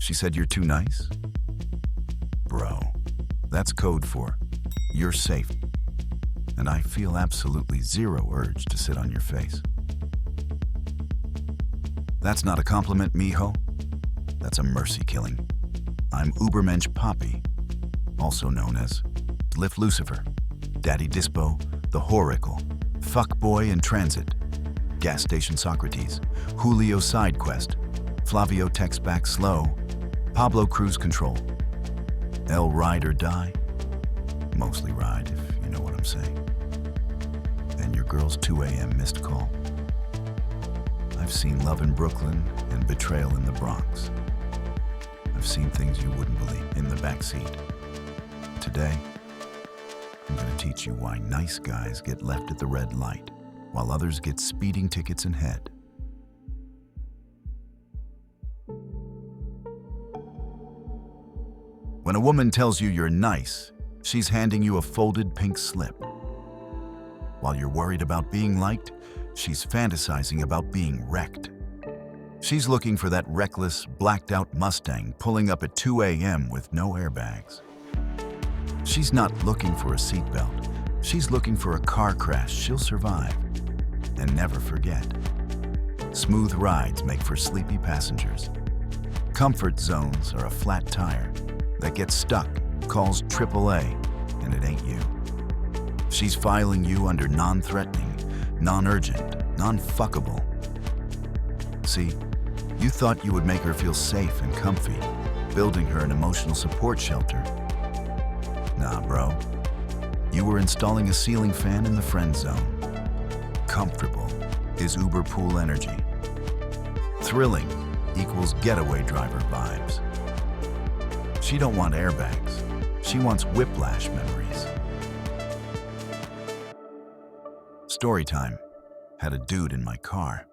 She said you're too nice? Bro, that's code for you're safe. And I feel absolutely zero urge to sit on your face. That's not a compliment, mijo. That's a mercy killing. I'm Ubermensch Papi, also known as Lift Lucifer, Daddy Dispo, the Horacle, Fuckboy in Transit, Gas Station Socrates, Julio Side Quest, Flavio Text Back Slow, Pablo Cruise Control, El Ride or Die, mostly ride if you know what I'm saying, and your girl's 2 a.m. missed call. I've seen love in Brooklyn and betrayal in the Bronx. I've seen things you wouldn't believe in the backseat. Today, I'm gonna teach you why nice guys get left at the red light while others get speeding tickets and head. When a woman tells you you're nice, she's handing you a folded pink slip. While you're worried about being liked, she's fantasizing about being wrecked. She's looking for that reckless, blacked-out Mustang pulling up at 2 a.m. with no airbags. She's not looking for a seatbelt. She's looking for a car crash she'll survive and never forget. Smooth rides make for sleepy passengers. Comfort zones are a flat tire that gets stuck, calls AAA, and it ain't you. She's filing you under non-threatening, non-urgent, non-fuckable. See, you thought you would make her feel safe and comfy, building her an emotional support shelter. Nah, bro. You were installing a ceiling fan in the friend zone. Comfortable is Uber pool energy. Thrilling equals getaway driver vibes. She don't want airbags. She wants whiplash memories. Story time. Had a dude in my car.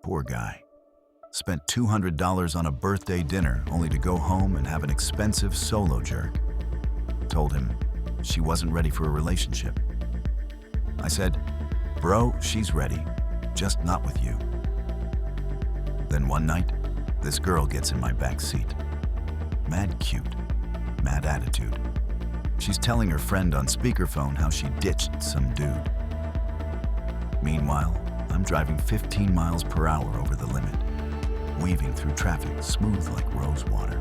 Poor guy. Spent $200 on a birthday dinner only to go home and have an expensive solo jerk. Told him she wasn't ready for a relationship. I said, bro, she's ready, just not with you. Then one night, this girl gets in my back seat. Mad cute, mad attitude. She's telling her friend on speakerphone how she ditched some dude. Meanwhile, I'm driving 15 miles per hour over the limit, weaving through traffic smooth like rose water.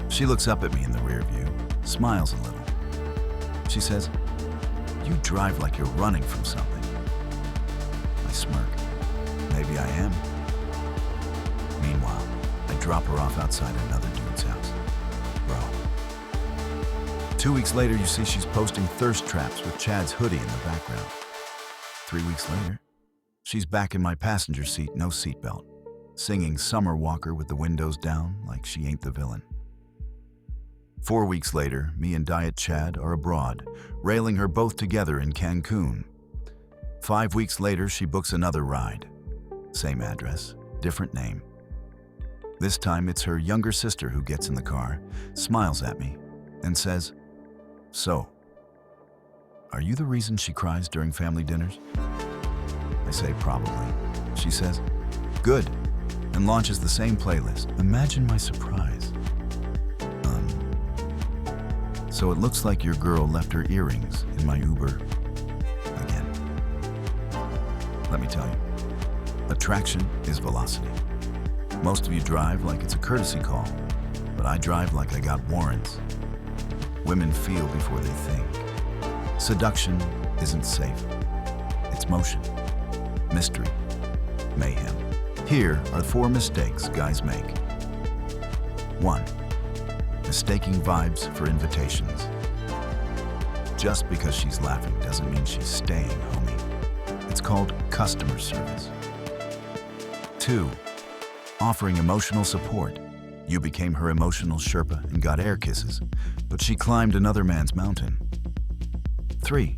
She looks up at me in the rear view, smiles a little. She says, you drive like you're running from something. I smirk. Maybe I am. Meanwhile, I drop her off outside another dude's house. Bro. 2 weeks later, you see she's posting thirst traps with Chad's hoodie in the background. 3 weeks later, she's back in my passenger seat, no seatbelt, singing Summer Walker with the windows down like she ain't the villain. 4 weeks later, me and Diet Chad are abroad, railing her both together in Cancun. 5 weeks later, she books another ride. Same address, different name. This time, it's her younger sister who gets in the car, smiles at me, and says, so, are you the reason she cries during family dinners? I say, probably. She says, good, and launches the same playlist. Imagine my surprise. So it looks like your girl left her earrings in my Uber again. Let me tell you, attraction is velocity. Most of you drive like it's a courtesy call, but I drive like I got warrants. Women feel before they think. Seduction isn't safe. It's motion, mystery, mayhem. Here are 4 mistakes guys make. 1. Mistaking vibes for invitations. Just because she's laughing doesn't mean she's staying, homie. It's called customer service. 2. Offering emotional support. You became her emotional Sherpa and got air kisses, but she climbed another man's mountain. 3.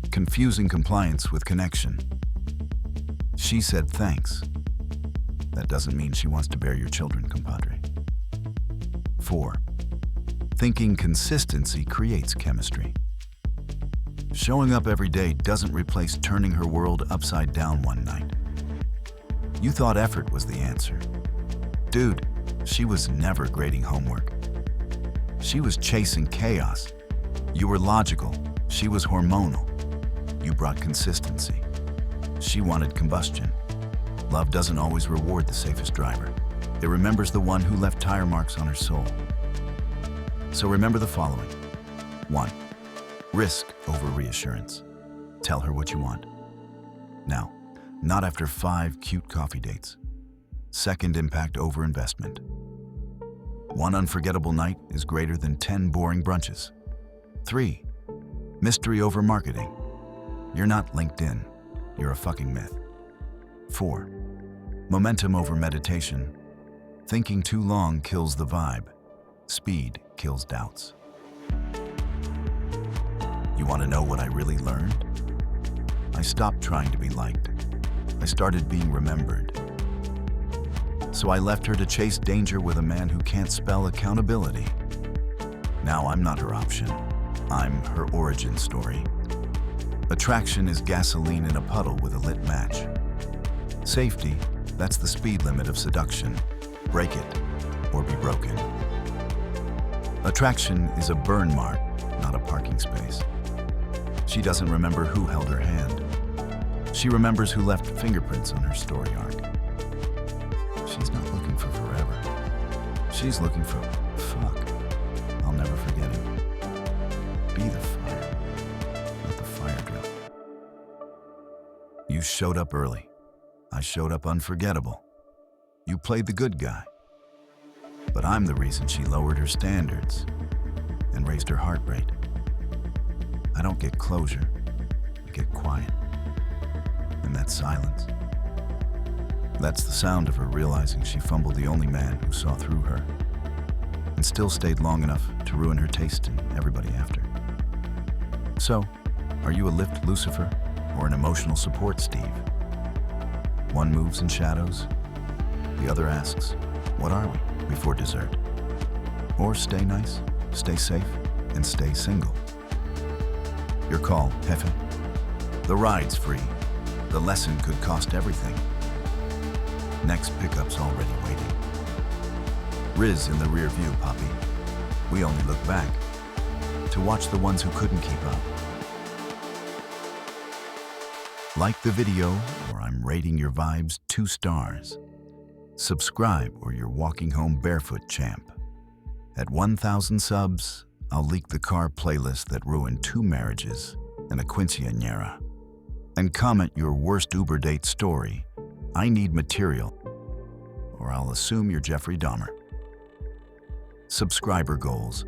Confusing compliance with connection. She said thanks. That doesn't mean she wants to bear your children, compadre. 4. Thinking consistency creates chemistry. Showing up every day doesn't replace turning her world upside down one night. You thought effort was the answer. Dude, She was never grading homework. She was chasing chaos. You were logical. She was hormonal. You brought consistency. She wanted combustion. Love doesn't always reward the safest driver. It remembers the one who left tire marks on her soul. So remember the following. 1. Risk over reassurance. Tell her what you want. Now, not after 5 cute coffee dates. Second, impact over investment. 1 unforgettable night is greater than 10 boring brunches. 3. Mystery over marketing. You're not LinkedIn. You're a fucking myth. 4. Momentum over meditation. Thinking too long kills the vibe. Speed kills doubts. You want to know what I really learned? I stopped trying to be liked. I started being remembered. So I left her to chase danger with a man who can't spell accountability. Now I'm not her option. I'm her origin story. Attraction is gasoline in a puddle with a lit match. Safety, that's the speed limit of seduction. Break it or be broken. Attraction is a burn mark, not a parking space. She doesn't remember who held her hand. She remembers who left fingerprints on her story arc. She's not looking for forever. She's looking for fuck. I'll never forget him. Be the fire, not the fire drill. You showed up early. I showed up unforgettable. You played the good guy. But I'm the reason she lowered her standards and raised her heart rate. I don't get closure, I get quiet. And that's silence. That's the sound of her realizing she fumbled the only man who saw through her and still stayed long enough to ruin her taste in everybody after. So, are you a lift Lucifer or an emotional support Steve? One moves in shadows, the other asks, what are we, before dessert? Or stay nice, stay safe, and stay single. Your call, Jefe. The ride's free. The lesson could cost everything. Next pickup's already waiting. Rizz in the rear view, Papi. We only look back to watch the ones who couldn't keep up. Like the video, or I'm rating your vibes 2 stars. Subscribe, or you're walking home barefoot, champ. At 1,000 subs, I'll leak the car playlist that ruined 2 marriages and a quinceañera. And comment your worst Uber date story. I need material, or I'll assume you're Jeffrey Dahmer. Subscriber goals.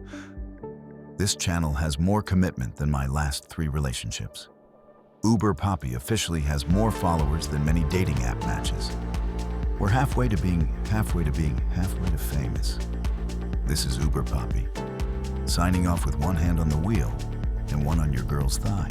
This channel has more commitment than my last 3 relationships. Uber Papi officially has more followers than many dating app matches. We're halfway to halfway to famous. This is Uber Papi, signing off with one hand on the wheel and one on your girl's thigh.